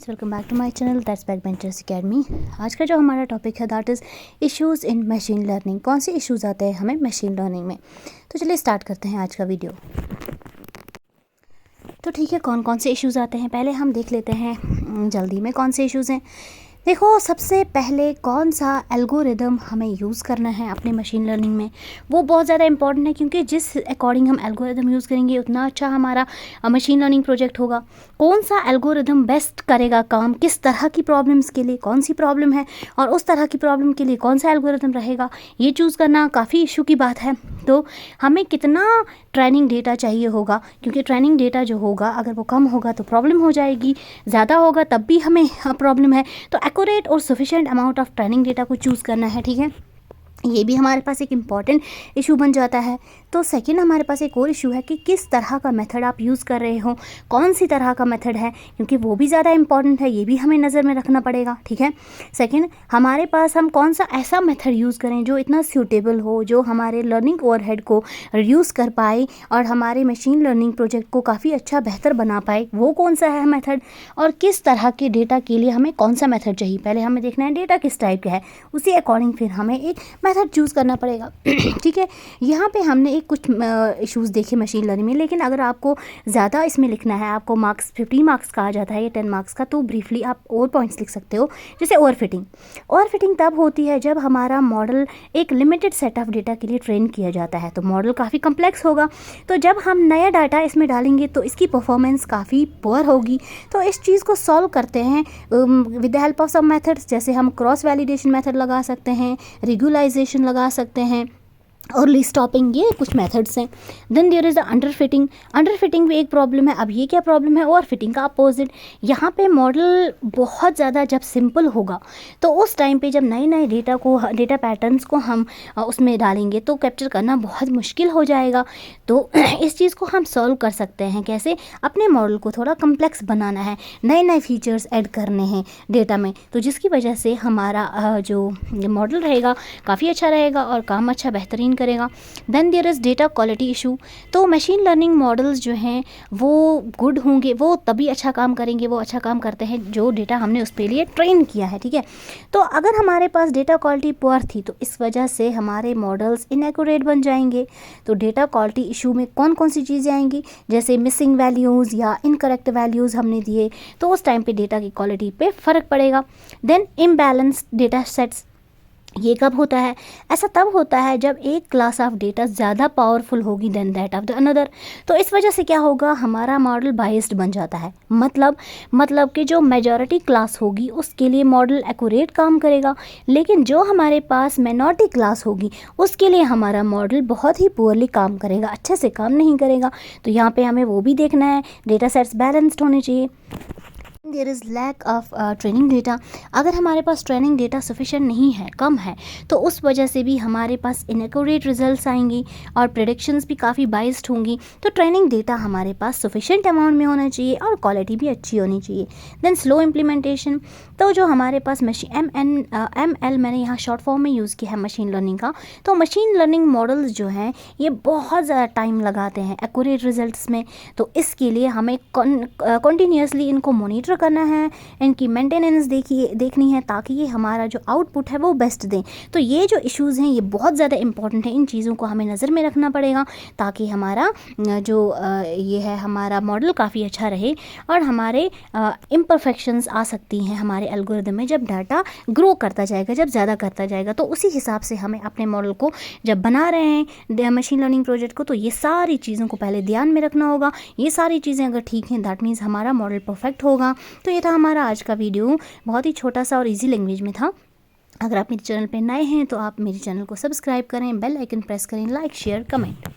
Students, welcome back to my channel that's Backbenchers Academy. आज का जो हमारा टॉपिक है that is issues in machine learning. कौन से इश्यूज़ आते हैं हमें मशीन लर्निंग में। तो चलिए स्टार्ट करते हैं आज का वीडियो। तो ठीक है, कौन कौन से इश्यूज़ आते हैं पहले हम देख लेते हैं जल्दी में कौन से इश्यूज़ हैं। देखो, सबसे पहले कौन सा एल्गोरिदम हमें यूज़ करना है अपने मशीन लर्निंग में, वो बहुत ज़्यादा इंपॉर्टेंट है, क्योंकि जिस अकॉर्डिंग हम एल्गोरिदम यूज़ करेंगे उतना अच्छा हमारा मशीन लर्निंग प्रोजेक्ट होगा। कौन सा एल्गोरिदम बेस्ट करेगा काम, किस तरह की प्रॉब्लम्स के लिए कौन सी प्रॉब्लम है और उस तरह की प्रॉब्लम के लिए कौन सा एल्गोरिदम रहेगा, ये चूज़ करना काफ़ी इशू की बात है। तो हमें कितना ट्रेनिंग डेटा चाहिए होगा, क्योंकि ट्रेनिंग डेटा जो होगा अगर वो कम होगा तो प्रॉब्लम हो जाएगी, ज़्यादा होगा तब भी हमें प्रॉब्लम है। तो एक्यूरेट और sufficient amount of training data को चूज़ करना है, ठीक है। ये भी हमारे पास एक इम्पॉर्टेंट इशू बन जाता है। तो सेकंड हमारे पास एक और इशू है कि किस तरह का मेथड आप यूज़ कर रहे हो, कौन सी तरह का मेथड है, क्योंकि वो भी ज़्यादा इंपॉर्टेंट है, ये भी हमें नज़र में रखना पड़ेगा, ठीक है। सेकंड, हमारे पास हम कौन सा ऐसा मेथड यूज़ करें जो इतना सूटेबल हो, जो हमारे लर्निंग ओवरहेड को रिड्यूस कर पाए और हमारे मशीन लर्निंग प्रोजेक्ट को काफ़ी अच्छा बेहतर बना पाए, वो कौन सा है मेथड। और किस तरह के डेटा के लिए हमें कौन सा मेथड चाहिए, पहले हमें देखना है डेटा किस टाइप का है, उसी अकॉर्डिंग फिर हमें एक मेथड चूज़ करना पड़ेगा ठीक है। यहाँ पे हमने एक कुछ इश्यूज़ देखे मशीन लर्निंग में, लेकिन अगर आपको ज़्यादा इसमें लिखना है, आपको मार्क्स 50 मार्क्स का आ जाता है या 10 मार्क्स का, तो ब्रीफली आप और पॉइंट्स लिख सकते हो। जैसे ओवरफिटिंग तब होती है जब हमारा मॉडल एक लिमिटेड सेट ऑफ डेटा के लिए ट्रेन किया जाता है, तो मॉडल काफ़ी कम्प्लेक्स होगा, तो जब हम नया डाटा इसमें डालेंगे तो इसकी परफॉर्मेंस काफ़ी पुअर होगी। तो इस चीज़ को सॉल्व करते हैं with the help of some methods, जैसे हम क्रॉस वैलिडेशन मेथड लगा सकते हैं, रेगुलाइजेशन लगा सकते हैं और लीस्टॉपिंग, ये कुछ मेथड्स हैं। Then there is the underfitting भी एक प्रॉब्लम है। अब ये क्या प्रॉब्लम है, ओवरफिटिंग का अपोजिट। यहाँ पे मॉडल बहुत ज़्यादा जब सिंपल होगा तो उस टाइम पे जब नए नए डेटा पैटर्न्स को हम उसमें डालेंगे तो कैप्चर करना बहुत मुश्किल हो जाएगा। तो इस चीज़ को हम सॉल्व कर सकते हैं कैसे, अपने मॉडल को थोड़ा कम्प्लेक्स बनाना है, नए नए फीचर्स ऐड करने हैं डेटा में, तो जिसकी वजह से हमारा जो मॉडल रहेगा काफ़ी अच्छा रहेगा और काम अच्छा बेहतरीन करेगा। Then there is data quality issue. तो मशीन लर्निंग मॉडल्स जो हैं वो गुड होंगे, वो तभी अच्छा काम करेंगे, वो अच्छा काम करते हैं जो डेटा हमने उसके लिए ट्रेन किया है, ठीक है। तो अगर हमारे पास डेटा क्वालिटी पुअर थी तो इस वजह से हमारे मॉडल्स इनएक्यूरेट बन जाएंगे। तो डेटा क्वालिटी इशू में कौन कौन सी चीज़ें आएंगी, जैसे मिसिंग वैल्यूज़ या इनकरेक्ट वैल्यूज़ हमने दिए तो उस टाइम पे डेटा की क्वालिटी पे फ़र्क पड़ेगा। देन इम्बैलेंस डेटा सेट्स, ये कब होता है, ऐसा तब होता है जब एक क्लास ऑफ डेटा ज़्यादा पावरफुल होगी then that of the another. तो इस वजह से क्या होगा, हमारा मॉडल बायस्ड बन जाता है। मतलब कि जो मेजॉरिटी क्लास होगी उसके लिए मॉडल एक्यूरेट काम करेगा, लेकिन जो हमारे पास माइनॉरिटी क्लास होगी उसके लिए हमारा मॉडल बहुत ही पुअरली काम करेगा, अच्छे से काम नहीं करेगा। तो यहाँ पे हमें वो भी देखना है, डेटा सेट्स बैलेंस्ड होने चाहिए। There is lack of training data. अगर हमारे पास ट्रेनिंग डेटा सफिशेंट नहीं है, कम है, तो उस वजह से भी हमारे पास इनएक्यूरेट रिजल्ट्स आएंगी और प्रेडिक्शंस भी काफ़ी बाइस्ड होंगी। तो ट्रेनिंग डेटा हमारे पास सफिशेंट अमाउंट में होना चाहिए और क्वालिटी भी अच्छी होनी चाहिए। Then slow implementation. तो जो हमारे पास ML मैंने यहाँ शॉर्ट फॉर्म में यूज़ किया है मशीन लर्निंग का। तो मशीन लर्निंग मॉडल्स जो हैं ये बहुत ज़्यादा टाइम लगाते हैं एक्यूरेट रिजल्ट्स में, तो इसके लिए हमें कंटिन्यूसली इनको मॉनिटर करना है, इनकी मेंटेनेंस देखनी है, ताकि ये हमारा जो आउटपुट है वो बेस्ट दें। तो ये जो इश्यूज़ हैं ये बहुत ज़्यादा इंपॉर्टेंट है, इन चीज़ों को हमें नज़र में रखना पड़ेगा ताकि हमारा जो ये है हमारा मॉडल काफ़ी अच्छा रहे। और हमारे इम्परफेक्शंस आ सकती हैं हमारे एल्गोरिदम में जब डाटा ग्रो करता जाएगा, जब ज़्यादा करता जाएगा। तो उसी हिसाब से हमें अपने मॉडल को जब बना रहे हैं मशीन लर्निंग प्रोजेक्ट को, तो ये सारी चीज़ों को पहले ध्यान में रखना होगा। ये सारी चीज़ें अगर ठीक हैं दैट मीन्स हमारा मॉडल परफेक्ट होगा। तो ये था हमारा आज का वीडियो, बहुत ही छोटा सा और इजी लैंग्वेज में था। अगर आप मेरे चैनल पे नए हैं तो आप मेरे चैनल को सब्सक्राइब करें, बेल आइकन प्रेस करें, लाइक शेयर कमेंट।